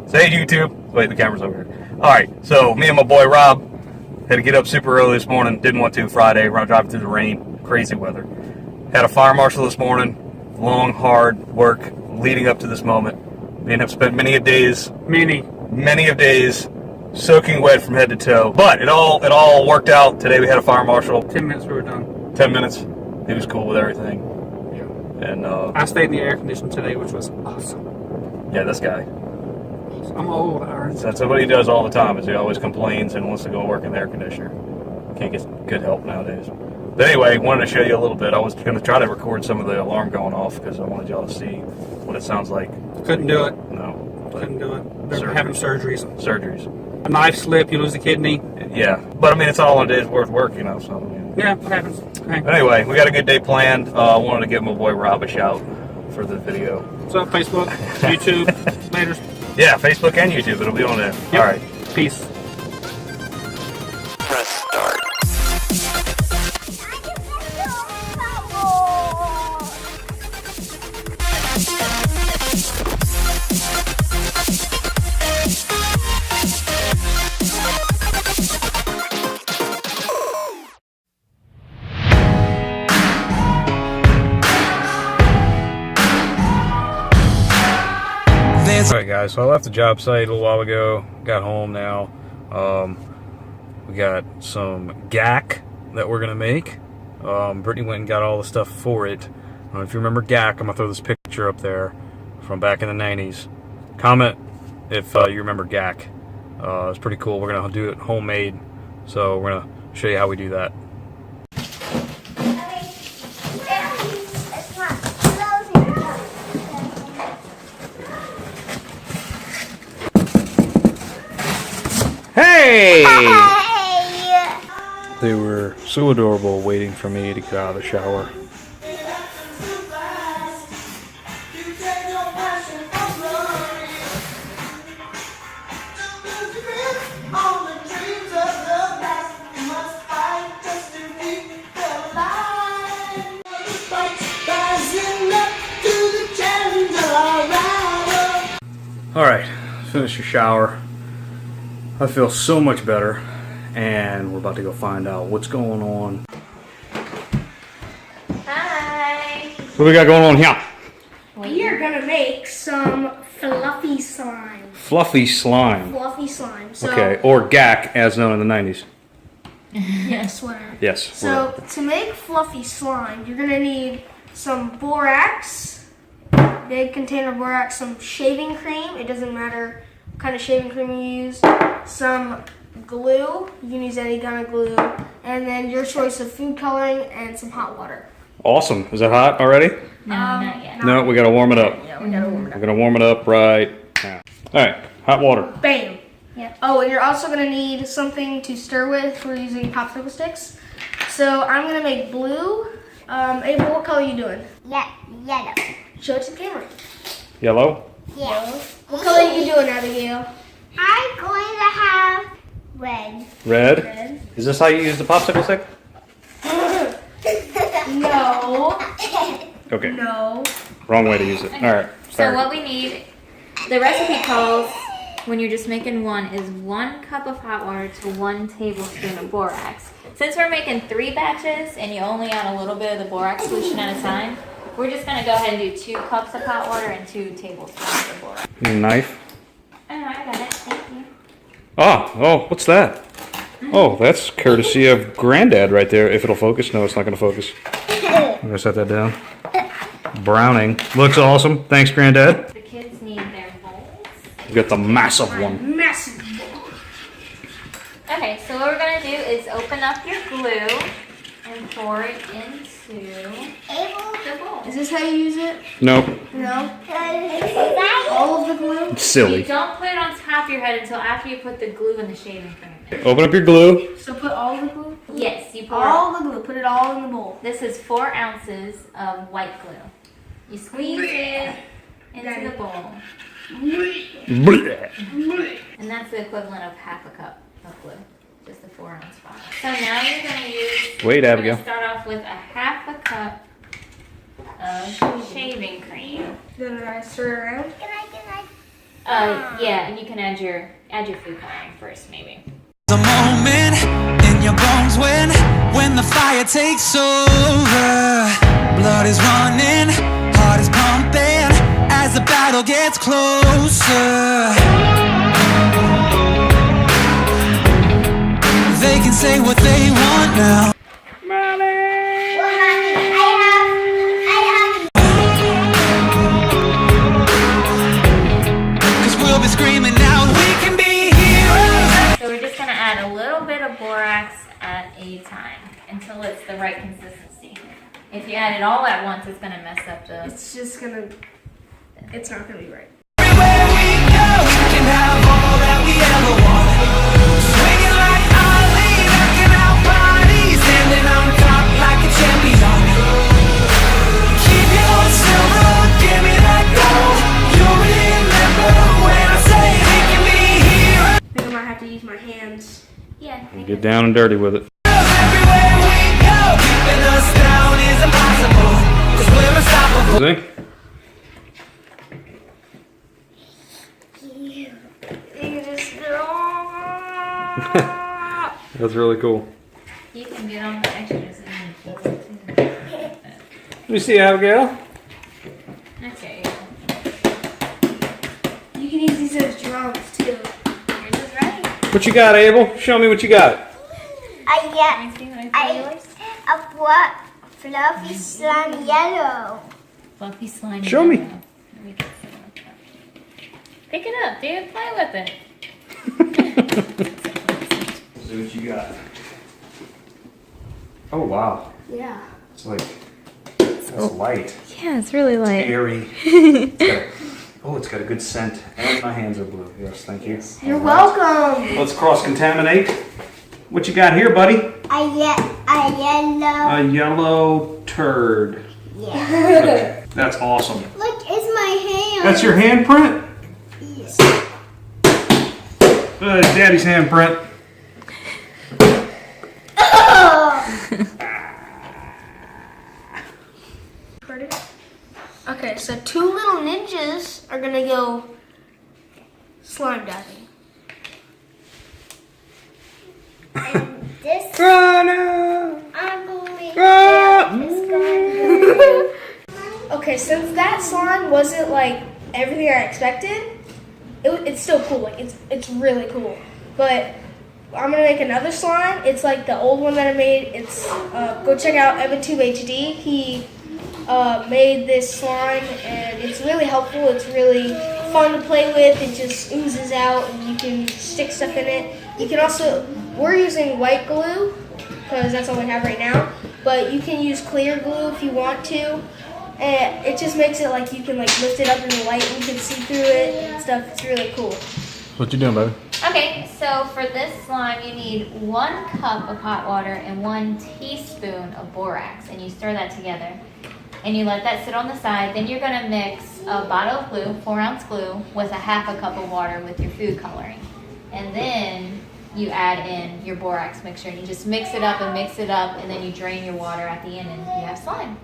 Say YouTube. Wait, the camera's over here. Alright, so me and my boy Rob had to get up super early this morning. Didn't want to Friday. We're driving through the rain. Crazy weather. Had a fire marshal this morning. Long, hard work leading up to this moment. Me and him spent many of days soaking wet from head to toe. But it all worked out. Today we had a fire marshal. 10 minutes we were done. 10 minutes. He was cool with everything. Yeah. And I stayed in the air conditioning today, which was awesome. yeah, this guy. I'm old, Aaron. That's what he does all the time. Is he always complains and wants to go work in the air conditioner. Can't get good help nowadays. But anyway, wanted to show you a little bit. I was going to try to record some of the alarm going off because I wanted y'all to see what it sounds like. Couldn't do it. No. Couldn't do it. They're having surgeries. Surgeries. A knife slip, you lose a kidney. Yeah. But I mean, it's all in a day's worth of work, you know. So. Yeah, it happens. Okay. But anyway, we got a good day planned. I wanted to give my boy Rob a shout for the video. What's up, Facebook, YouTube, later. Yeah, Facebook and YouTube. It'll be on there. Yep. All right. Peace. Press start. Alright guys, so I left the job site a little while ago, got home now. We got some gack that we're going to make. Brittany went and got all the stuff for it. If you remember gack, I'm going to throw this picture up there from back in the 90s. Comment if you remember gack. It's pretty cool. We're going to do it homemade, so we're going to show you how we do that. Hey! They were so adorable waiting for me to get out of the shower. Alright, finish your shower. I feel so much better, and we're about to go find out what's going on. Hi! What do we got going on here? We are gonna make some fluffy slime. Fluffy slime. Fluffy slime. So, Okay, or gack as known in the 90s. yes, whatever. Yes. So to make fluffy slime, you're gonna need some borax, big container of borax, some shaving cream. It doesn't matter what kind of shaving cream you use. Some glue. You can use any kind of glue, and then your choice of food coloring and some hot water. Awesome. Is it hot already? No, not yet. No, we gotta warm it up. Yeah, we gotta warm it We're up. gonna warm it up right now. Alright, hot water. Bam. Yeah. Oh, and you're also gonna need something to stir with. We're using popsicle sticks. So I'm gonna make blue. Abel, what color are you doing? Yeah, yellow. Show it to the camera. Yellow? Yeah. What color are you doing, Abigail? I'm going to have red. Red? Red. Is this how you use the popsicle stick? No. Okay. No. Wrong way to use it. Alright. So what we need, the recipe calls, when you're just making one, is 1 cup of hot water to 1 tablespoon of borax. Since we're making 3 batches and you only add a little bit of the borax solution at a time, we're just going to go ahead and do 2 cups of hot water and 2 tablespoons of borax. Knife. Oh, I got it. Thank you. Oh, what's that? Oh, that's courtesy of Granddad right there. If it'll focus. No, it's not going to focus. I'm going to set that down. Browning. Looks awesome. Thanks, Granddad. The kids need their bowls. You got the massive one. Massive. Okay, so what we're going to do is open up your glue and pour it into the bowl. Is this how you use it? Nope. No. All of the glue? It's silly. You don't put it on top of your head until after you put the glue and the shaving cream in. Open up your glue. So put all the glue? Yes, you pour All the glue. Put it all in the bowl. This is 4 ounces of white glue. You squeeze it into the bowl, Blech. and that's the equivalent of half a cup of glue, just a 4 ounce bottle. So now you're going to use. Wait, we're Abigail. gonna start off with a half a cup of shaving cream. Then I stir it around. Yeah, and you can add your food coloring first, maybe. The moment in your bones when the fire takes over. Blood is running, heart is pumping as the battle gets closer. They can say what they want now. Cause we'll be screaming out, we can be heroes. So we're just gonna add a little bit of borax at a time until it's the right consistency. If you add it all at once, it's gonna mess up the. It's not gonna be right. Everywhere we go, we can have all that we ever want. Swinging like Ali, rocking our bodies, standing on top like a champion. Keep your silver, give me that gold. You'll remember when I say we can be heroes. I think I might have to use my hands. Yeah. Get down and dirty with it. Everywhere we go, keeping us down is impossible. Cause we're unstoppable. See? You just That's really cool. You can get on the extras and too. Let me see, Abigail. Okay. You can use these as drums too. Yours is ready. What you got, Abel? Show me what you got. I Let me see what I get feel yours. a what? Fluffy slime yellow. Fluffy slime. Show me. Let me get some of that. Pick it up, dude. Play with it. See what you got. Oh wow, Yeah. it's like that's light, Yeah, it's really light. airy. It's got a good scent, and my hands are blue. Yes, thank you. You're welcome. Let's cross-contaminate. What you got here, buddy? A yellow. A yellow turd. Yeah. That's awesome. Look, it's my hand. That's your handprint? Yes. Daddy's handprint. Okay, so two little ninjas are gonna go slime diving. And this Oh no! ugly Ah! is going Okay, since that slime wasn't like everything I expected, it's still cool. Like it's really cool. But I'm gonna make another slime. It's like the old one that I made. It's go check out EvanTube HD. He made this slime and it's really helpful. It's really fun to play with. It just oozes out and you can stick stuff in it. You can also, we're using white glue because that's all we have right now, but you can use clear glue if you want to. And it just makes it like you can like lift it up in the light and you can see through it and stuff. It's really cool. What you doing, baby? Okay, so for this slime, you need 1 cup of hot water and 1 teaspoon of borax, and you stir that together. And you let that sit on the side. Then you're gonna mix a bottle of glue, 4-ounce glue, with a half a cup of water with your food coloring. And then you add in your borax mixture, and you just mix it up, and then you drain your water at the end, and you have slime.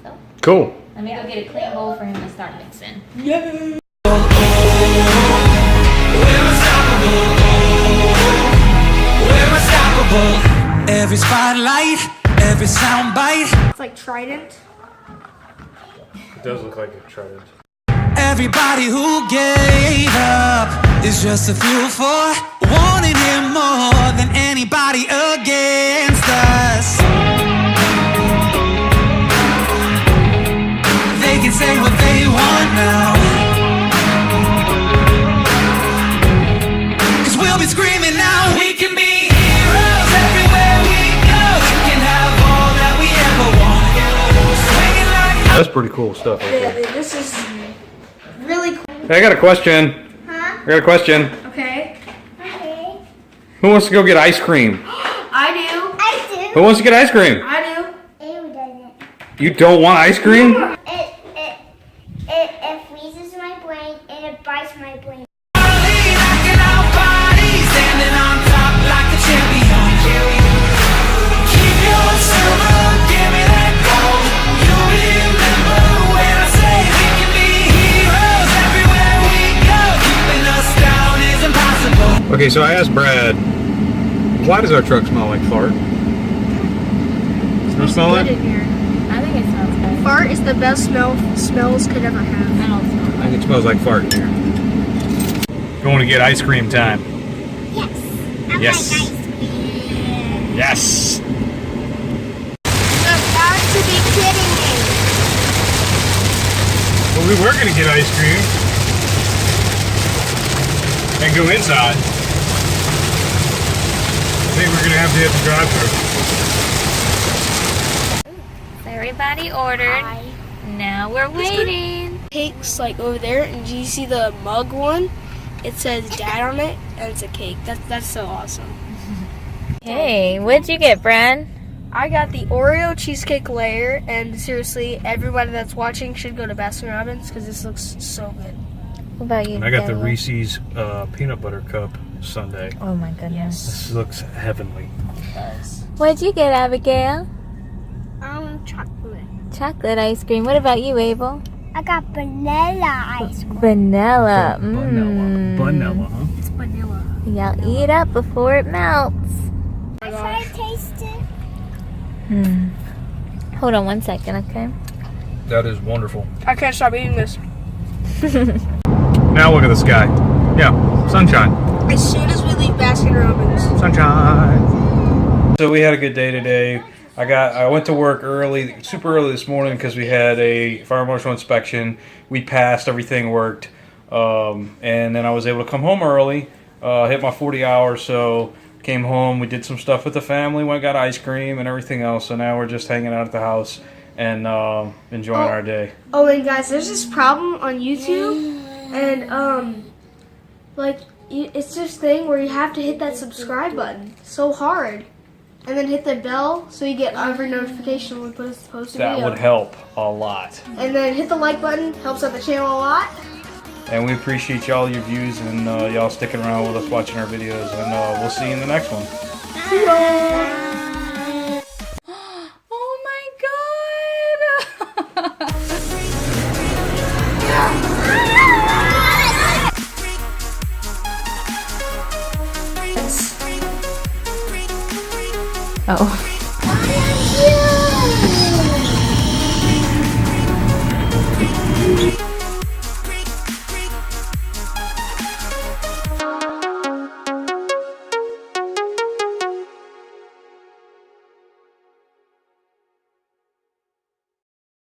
So, Cool. let me go get a clean bowl for him to start mixing. We're unstoppable. Every spotlight, every sound bite, It's like Trident. It does look like a trident. everybody who gave up is just a fuel for wanting him more than anybody against us. They can say what they want now, 'cause we'll be screaming now, we can be heroes everywhere we go. You can have all that we ever want. Swinging like That's pretty cool stuff right there. Yeah, this is really cool. Hey, I got a question. Huh? I got a question. Okay. Okay. Who wants to go get ice cream? I do. I Who wants to get ice cream? I do. Ew, doesn't. You don't want ice cream? It freezes my brain and it bites my brain. rocking our bodies, standing on top like a champion. Keep your silver, give me that gold. You'll remember when I say we can be heroes everywhere we go. Okay, so I asked Brad, why does our truck smell like fart? Does it smell Good it? in here. I think it smells good. Fart is the best smells could ever have. I don't smell. I think it smells like fart in here. Going to get ice cream time. Yes. I Yes. like ice cream. Yes. You've got to be kidding me. Well, we were going to get ice cream and go inside. I think we're going to have to hit the drive-thru. Everybody ordered. Now we're waiting. Cakes like over there, and do you see the mug one? It says Dad on it, and it's a cake. That's so awesome. Hey, what'd you get, Brad? I got the Oreo cheesecake layer, and seriously, everybody that's watching should go to Baskin Robbins because this looks so good. What about you? I got the Daniel? Reese's peanut butter cup sundae. Oh my goodness. This looks heavenly. What'd you get, Abigail? Chocolate. Chocolate ice cream. What about you, Abel? I got vanilla ice cream. Vanilla. Vanilla, huh? It's vanilla. Y'all eat up before it melts. I try to taste it. Hold on 1 second, okay? That is wonderful. I can't stop eating this. Now look at the sky. Yeah, sunshine. As soon as we leave Baskin Robbins. Sunshine. So we had a good day today. I went to work early, super early this morning because we had a fire marshal inspection. We passed, everything worked, and then I was able to come home early. Hit my 40 hours, so came home. We did some stuff with the family. Went got ice cream and everything else. So now we're just hanging out at the house and enjoying our day. Oh, and guys, there's this problem on YouTube, and it's this thing where you have to hit that subscribe button so hard, and then hit the bell so you get every notification when we post a That video. would help a lot. And then hit the like button, helps out the channel a lot. And we appreciate y'all, your views, and y'all sticking around with us watching our videos. And we'll see you in the next one. Oh my god! Oh.